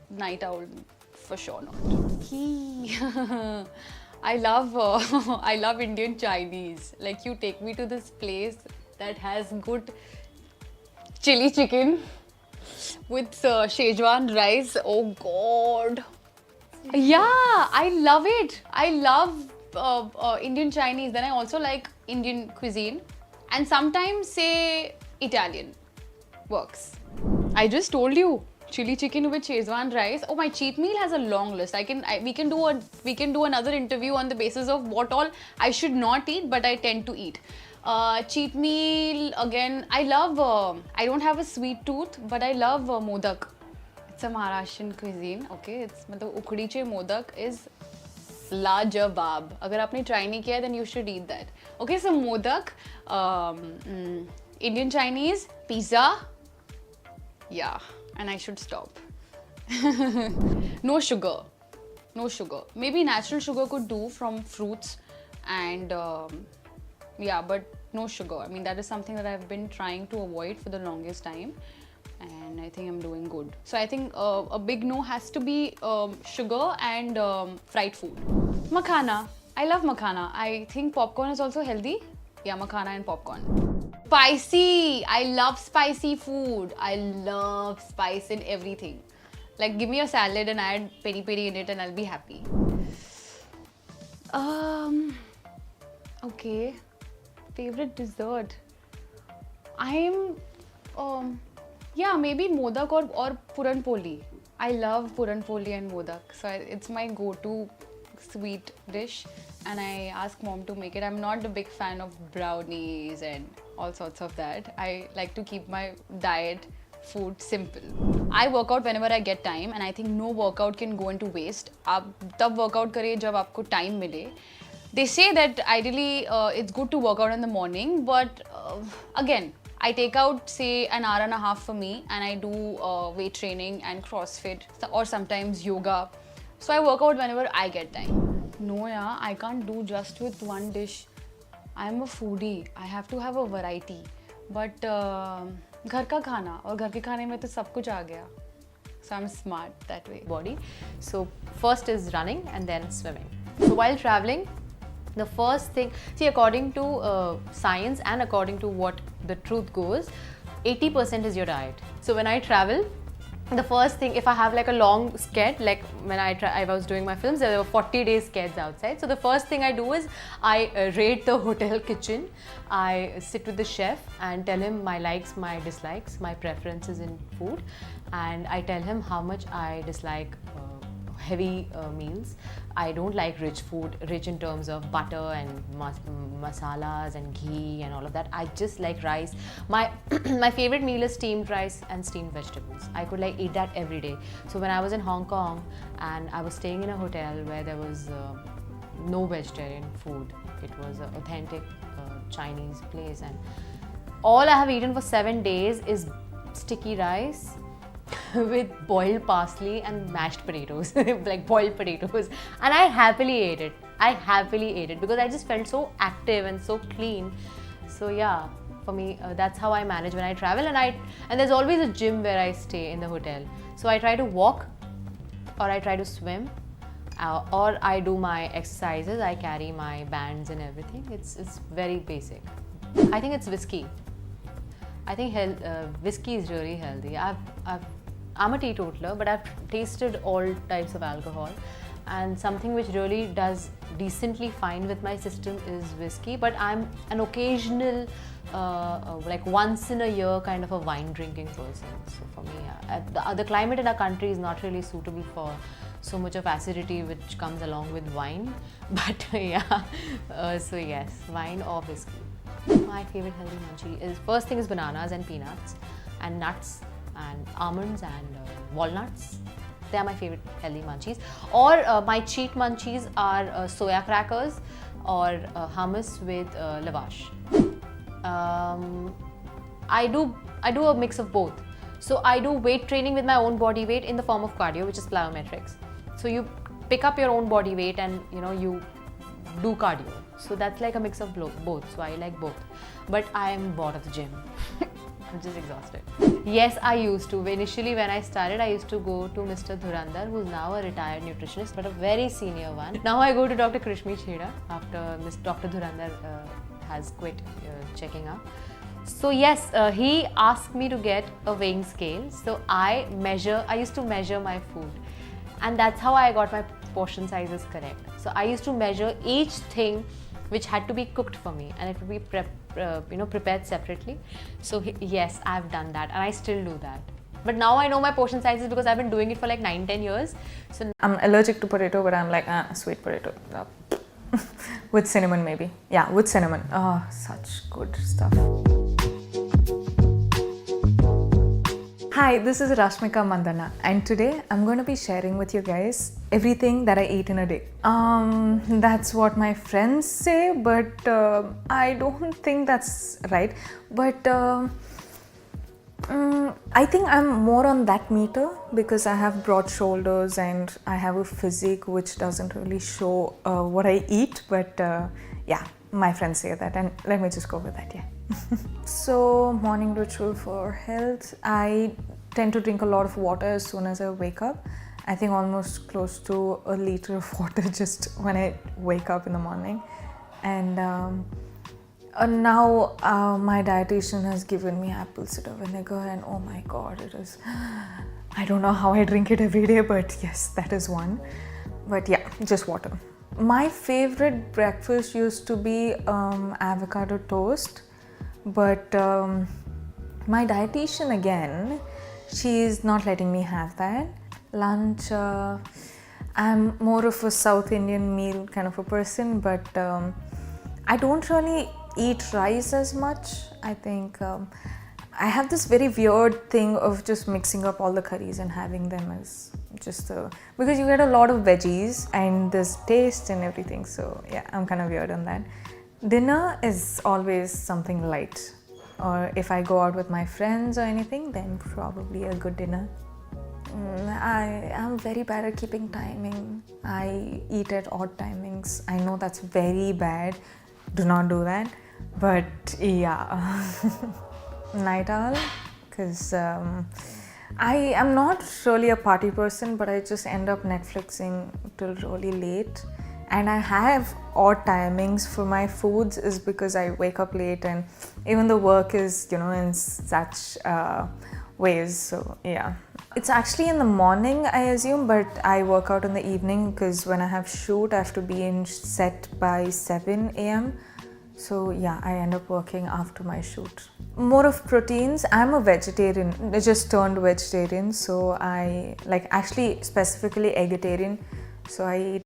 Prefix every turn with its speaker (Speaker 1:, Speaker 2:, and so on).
Speaker 1: night owl for sure not. He I love I love Indian Chinese. Like you take me to this place that has good chili chicken with Szechuan rice. Oh God. Yeah, I love it. I love Indian Chinese. Then I also like Indian cuisine, and sometimes say Italian works. I just told you chili chicken with Szechuan rice. Oh, my cheat meal has a long list. We can do another interview on the basis of what all I should not eat, but I tend to eat. Cheat meal again. I love. I don't have a sweet tooth, but I love modak. It's a Maharashtrian cuisine. Okay, it's मतलब उखड़ीचे modak is लाजवाब. अगर आपने try नहीं किया, then you should eat that. Okay, so modak, Indian Chinese, pizza. Yeah, and I should stop. No sugar. No sugar. Maybe natural sugar could do from fruits and yeah, but no sugar. I mean, that is something that I've been trying to avoid for the longest time. And I think I'm doing good. So I think a big no has to be sugar and fried food. Makhana. I love makhana. I think popcorn is also healthy. Yeah, makhana and popcorn. Spicy. I love spicy food. I love spice in everything. Like give me a salad and add peri peri in it and I'll be happy. Okay. Favorite dessert. Yeah, maybe modak or puran poli. I love puran poli and modak. So it's my go-to sweet dish and I ask mom to make it. I'm not a big fan of brownies and all sorts of that. I like to keep my diet food simple. I work out whenever I get time and I think no workout can go into waste. आप तब workout करें जब आपको time मिले. They say that ideally it's good to work out in the morning, but again, I take out say an hour and a half for me and I do weight training and CrossFit or sometimes yoga. So I work out whenever I get time. No, yeah, I can't do just with one dish. I'm a foodie. I have to have a variety. But घर का खाना और घर के खाने में तो सब कुछ आ गया. So I'm smart that way.
Speaker 2: Body. So first is running and then swimming. So while traveling, the first thing, see, according to science and according to what the truth goes, 80% is your diet. So when I travel, the first thing, if I have like a long sked, like when I was doing my films, there were 40 days skeds outside. So the first thing I do is I raid the hotel kitchen. I sit with the chef and tell him my likes, my dislikes, my preferences in food, and I tell him how much I dislike heavy meals. I don't like rich food, rich in terms of butter and masalas and ghee and all of that. I just like rice. My my favorite meal is steamed rice and steamed vegetables. I could like eat that every day. So when I was in Hong Kong and I was staying in a hotel where there was no vegetarian food, it was an authentic Chinese place, and all I have eaten for 7 days is sticky rice with boiled parsley and mashed potatoes, like boiled potatoes, and I happily ate it. I happily ate it because I just felt so active and so clean. So yeah, for me, that's how I manage when I travel, and there's always a gym where I stay in the hotel. So I try to walk, or I try to swim, or I do my exercises. I carry my bands and everything. It's very basic. I think it's whiskey. I think whiskey is really healthy. I'm a teetotaler, but I've tasted all types of alcohol, and something which really does decently fine with my system is whiskey. But I'm an occasional, like once in a year kind of a wine drinking person. So for me, the climate in our country is not really suitable for so much of acidity which comes along with wine. But yeah, so yes, wine or whiskey. My favorite healthy munchie is, first thing is bananas and peanuts and nuts and almonds and walnuts. They are my favorite healthy munchies. Or my cheat munchies are soya crackers or hummus with lavash. I do a mix of both. So I do weight training with my own body weight in the form of cardio, which is plyometrics. So you pick up your own body weight and you do cardio. So that's like a mix of both. So I like both. But I am bored of the gym. I'm just exhausted. Yes, I used to. Initially, when I started, I used to go to Mr. Dhurandhar, who's now a retired nutritionist, but a very senior one. Now I go to Dr. Krishmi Chheda after Dr. Dhurandhar has quit checking up. So yes, he asked me to get a weighing scale. So I used to measure my food, and that's how I got my portion sizes correct. So I used to measure each thing which had to be cooked for me, and it would be prepared separately. So yes, I've done that, and I still do that. But now I know my portion sizes because I've been doing it for like 9-10 years. So
Speaker 3: I'm allergic to potato, but I'm like, sweet potato. With cinnamon maybe. Yeah, with cinnamon. Oh, such good stuff. Hi, this is Rashmika Mandana, and today I'm going to be sharing with you guys everything that I eat in a day. That's what my friends say, but I don't think that's right. But I think I'm more on that meter because I have broad shoulders and I have a physique which doesn't really show what I eat. But yeah, my friends say that, and let me just go with that, yeah. So, morning ritual for health. I tend to drink a lot of water as soon as I wake up. I think almost close to a liter of water just when I wake up in the morning. And now my dietitian has given me apple cider vinegar, and oh my god, it is, I don't know how I drink it every day, but yes, that is one. But yeah, just water. My favorite breakfast used to be avocado toast, but my dietitian again, she's not letting me have that. Lunch, I'm more of a South Indian meal kind of a person, but I don't really eat rice as much. I think I have this very weird thing of just mixing up all the curries and having them as just because you get a lot of veggies and there's taste and everything. So yeah, I'm kind of weird on that. Dinner is always something light, or if I go out with my friends or anything, then probably a good dinner. I am very bad at keeping timing. I eat at odd timings. I know that's very bad. Do not do that. But yeah, night owl, because I am not really a party person, but I just end up Netflixing till really late. And I have odd timings for my foods is because I wake up late, and even the work is, in such ways. So yeah, it's actually in the morning, I assume, but I work out in the evening because when I have shoot, I have to be in set by 7 a.m. So yeah, I end up working after my shoot. More of proteins. I'm a vegetarian, I just turned vegetarian. So I actually specifically vegetarian. So I eat